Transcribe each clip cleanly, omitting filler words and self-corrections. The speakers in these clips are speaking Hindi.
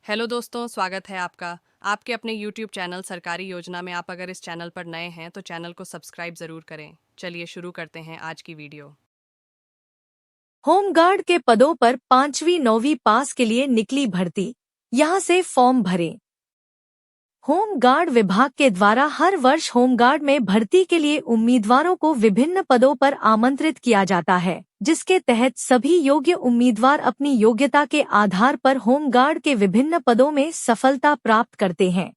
हेलो दोस्तों, स्वागत है आपका आपके अपने यूट्यूब चैनल सरकारी योजना में। आप अगर इस चैनल पर नए हैं तो चैनल को सब्सक्राइब ज़रूर करें। चलिए शुरू करते हैं आज की वीडियो। होमगार्ड के पदों पर 5वीं 9वीं पास के लिए निकली भर्ती। यहां से फॉर्म भरें। होमगार्ड विभाग के द्वारा हर वर्ष होमगार्ड में भर्ती के लिए उम्मीदवारों को विभिन्न पदों पर आमंत्रित किया जाता है, जिसके तहत सभी योग्य उम्मीदवार अपनी योग्यता के आधार पर होमगार्ड के विभिन्न पदों में सफलता प्राप्त करते हैं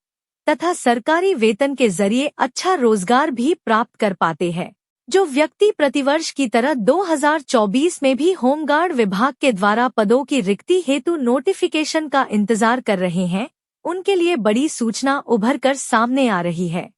तथा सरकारी वेतन के जरिए अच्छा रोजगार भी प्राप्त कर पाते हैं। जो व्यक्ति प्रतिवर्ष की तरह 2024 में भी होमगार्ड विभाग के द्वारा पदों की रिक्ति हेतु नोटिफिकेशन का इंतजार कर रहे हैं, उनके लिए बड़ी सूचना उभर कर सामने आ रही है।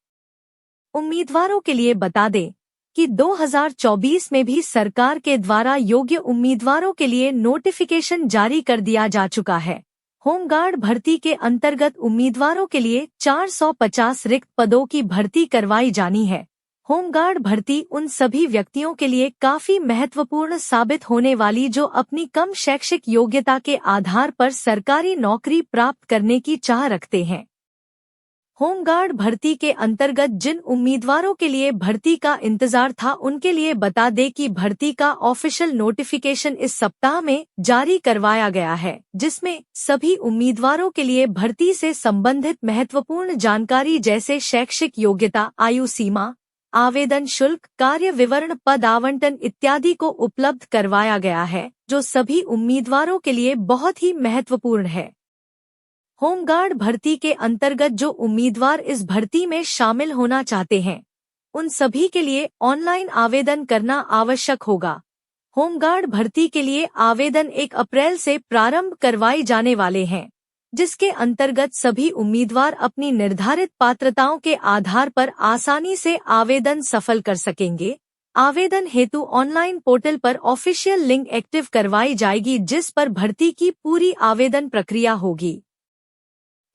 उम्मीदवारों के लिए बता दें कि 2024 में भी सरकार के द्वारा योग्य उम्मीदवारों के लिए नोटिफिकेशन जारी कर दिया जा चुका है। होमगार्ड भर्ती के अंतर्गत उम्मीदवारों के लिए 450 रिक्त पदों की भर्ती करवाई जानी है। होमगार्ड भर्ती उन सभी व्यक्तियों के लिए काफी महत्वपूर्ण साबित होने वाली जो अपनी कम शैक्षिक योग्यता के आधार पर सरकारी नौकरी प्राप्त करने की चाह रखते हैं। होमगार्ड भर्ती के अंतर्गत जिन उम्मीदवारों के लिए भर्ती का इंतजार था, उनके लिए बता दें कि भर्ती का ऑफिशियल नोटिफिकेशन इस सप्ताह में जारी करवाया गया है, जिसमें सभी उम्मीदवारों के लिए भर्ती से संबंधित महत्वपूर्ण जानकारी जैसे शैक्षिक योग्यता, आयु सीमा, आवेदन शुल्क, कार्य विवरण, पद आवंटन इत्यादि को उपलब्ध करवाया गया है, जो सभी उम्मीदवारों के लिए बहुत ही महत्वपूर्ण है। होमगार्ड भर्ती के अंतर्गत जो उम्मीदवार इस भर्ती में शामिल होना चाहते हैं, उन सभी के लिए ऑनलाइन आवेदन करना आवश्यक होगा। होमगार्ड भर्ती के लिए आवेदन 1 अप्रैल से प्रारंभ करवाए जाने वाले हैं, जिसके अंतर्गत सभी उम्मीदवार अपनी निर्धारित पात्रताओं के आधार पर आसानी से आवेदन सफल कर सकेंगे। आवेदन हेतु ऑनलाइन पोर्टल पर ऑफिशियल लिंक एक्टिव करवाई जाएगी, जिस पर भर्ती की पूरी आवेदन प्रक्रिया होगी।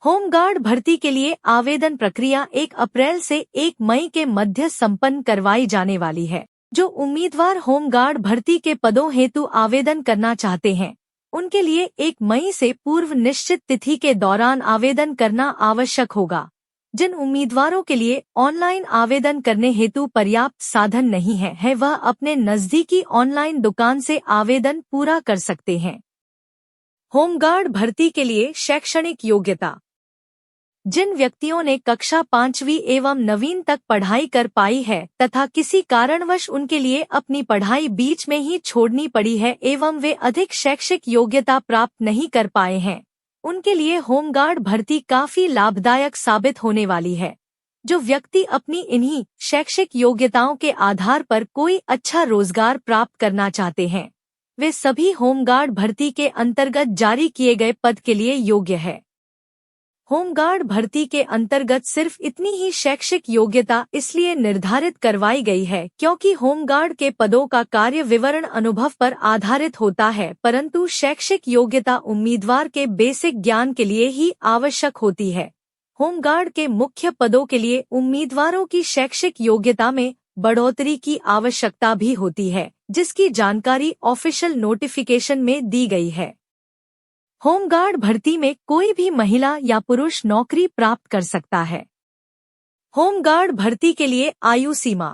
होमगार्ड भर्ती के लिए आवेदन प्रक्रिया 1 अप्रैल से 1 मई के मध्य संपन्न करवाई जाने वाली है। जो उम्मीदवार होमगार्ड भर्ती के पदों हेतु आवेदन करना चाहते हैं, उनके लिए 1 मई से पूर्व निश्चित तिथि के दौरान आवेदन करना आवश्यक होगा। जिन उम्मीदवारों के लिए ऑनलाइन आवेदन करने हेतु पर्याप्त साधन नहीं है, वह अपने नजदीकी ऑनलाइन दुकान से आवेदन पूरा कर सकते हैं। होमगार्ड भर्ती के लिए शैक्षणिक योग्यता। जिन व्यक्तियों ने कक्षा 5वीं एवं 9वीं तक पढ़ाई कर पाई है तथा किसी कारणवश उनके लिए अपनी पढ़ाई बीच में ही छोड़नी पड़ी है एवं वे अधिक शैक्षिक योग्यता प्राप्त नहीं कर पाए हैं, उनके लिए होमगार्ड भर्ती काफी लाभदायक साबित होने वाली है। जो व्यक्ति अपनी इन्हीं शैक्षिक योग्यताओं के आधार पर कोई अच्छा रोजगार प्राप्त करना चाहते हैं, वे सभी होमगार्ड भर्ती के अंतर्गत जारी किए गए पद के लिए योग्य है। होमगार्ड भर्ती के अंतर्गत सिर्फ इतनी ही शैक्षिक योग्यता इसलिए निर्धारित करवाई गई है क्योंकि होमगार्ड के पदों का कार्य विवरण अनुभव पर आधारित होता है, परंतु शैक्षिक योग्यता उम्मीदवार के बेसिक ज्ञान के लिए ही आवश्यक होती है। होमगार्ड के मुख्य पदों के लिए उम्मीदवारों की शैक्षिक योग्यता में बढ़ोतरी की आवश्यकता भी होती है, जिसकी जानकारी ऑफिशियल नोटिफिकेशन में दी गई है। होमगार्ड भर्ती में कोई भी महिला या पुरुष नौकरी प्राप्त कर सकता है। होमगार्ड भर्ती के लिए आयु सीमा।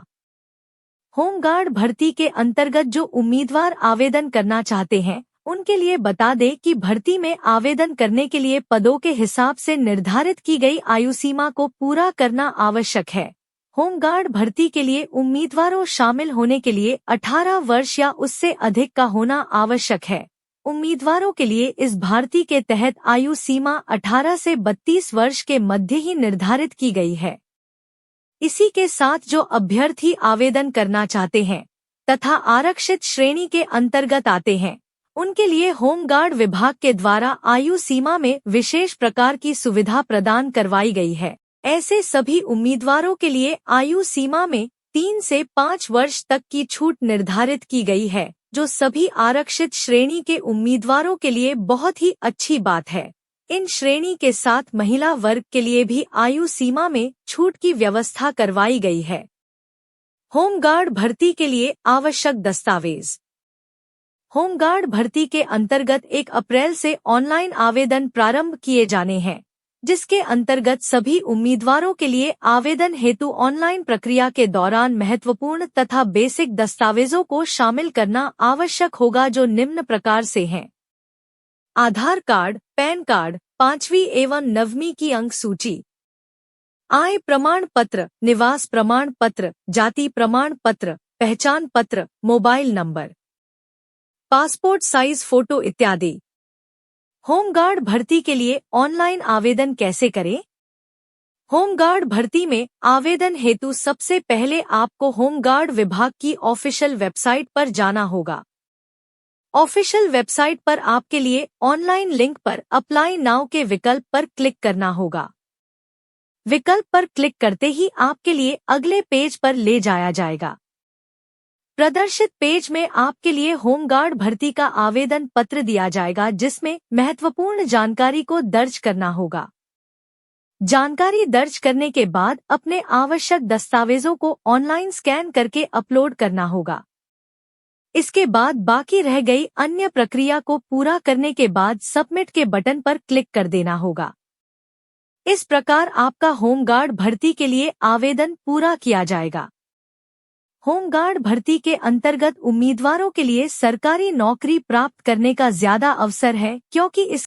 होमगार्ड भर्ती के अंतर्गत जो उम्मीदवार आवेदन करना चाहते हैं, उनके लिए बता दें कि भर्ती में आवेदन करने के लिए पदों के हिसाब से निर्धारित की गई आयु सीमा को पूरा करना आवश्यक है। होमगार्ड भर्ती के लिए उम्मीदवारों शामिल होने के लिए 18 वर्ष या उससे अधिक का होना आवश्यक है। उम्मीदवारों के लिए इस भर्ती के तहत आयु सीमा 18 से 32 वर्ष के मध्य ही निर्धारित की गई है। इसी के साथ जो अभ्यर्थी आवेदन करना चाहते हैं तथा आरक्षित श्रेणी के अंतर्गत आते हैं, उनके लिए होमगार्ड विभाग के द्वारा आयु सीमा में विशेष प्रकार की सुविधा प्रदान करवाई गई है। ऐसे सभी उम्मीदवारों के लिए आयु सीमा में 3 से 5 वर्ष तक की छूट निर्धारित की गई है, जो सभी आरक्षित श्रेणी के उम्मीदवारों के लिए बहुत ही अच्छी बात है। इन श्रेणी के साथ महिला वर्ग के लिए भी आयु सीमा में छूट की व्यवस्था करवाई गई है। होमगार्ड भर्ती के लिए आवश्यक दस्तावेज। होमगार्ड भर्ती के अंतर्गत 1 अप्रैल से ऑनलाइन आवेदन प्रारंभ किए जाने हैं, जिसके अंतर्गत सभी उम्मीदवारों के लिए आवेदन हेतु ऑनलाइन प्रक्रिया के दौरान महत्वपूर्ण तथा बेसिक दस्तावेजों को शामिल करना आवश्यक होगा, जो निम्न प्रकार से हैं। आधार कार्ड, पैन कार्ड, 5वीं एवं 9वीं की अंक सूची, आय प्रमाण पत्र, निवास प्रमाण पत्र, जाति प्रमाण पत्र, पहचान पत्र, mobile number, passport size photo इत्यादि। होमगार्ड भर्ती के लिए ऑनलाइन आवेदन कैसे करें? होमगार्ड भर्ती में आवेदन हेतु सबसे पहले आपको होमगार्ड विभाग की ऑफिशियल वेबसाइट पर जाना होगा। ऑफिशियल वेबसाइट पर आपके लिए ऑनलाइन लिंक पर अप्लाई नाउ के विकल्प पर क्लिक करना होगा। विकल्प पर क्लिक करते ही आपके लिए अगले पेज पर ले जाया जाएगा। प्रदर्शित पेज में आपके लिए होमगार्ड भर्ती का आवेदन पत्र दिया जाएगा, जिसमें महत्वपूर्ण जानकारी को दर्ज करना होगा। जानकारी दर्ज करने के बाद अपने आवश्यक दस्तावेजों को ऑनलाइन स्कैन करके अपलोड करना होगा। इसके बाद बाकी रह गई अन्य प्रक्रिया को पूरा करने के बाद सबमिट के बटन पर क्लिक कर देना होगा। इस प्रकार आपका होमगार्ड भर्ती के लिए आवेदन पूरा किया जाएगा। होमगार्ड भर्ती के अंतर्गत उम्मीदवारों के लिए सरकारी नौकरी प्राप्त करने का ज्यादा अवसर है, क्योंकि इस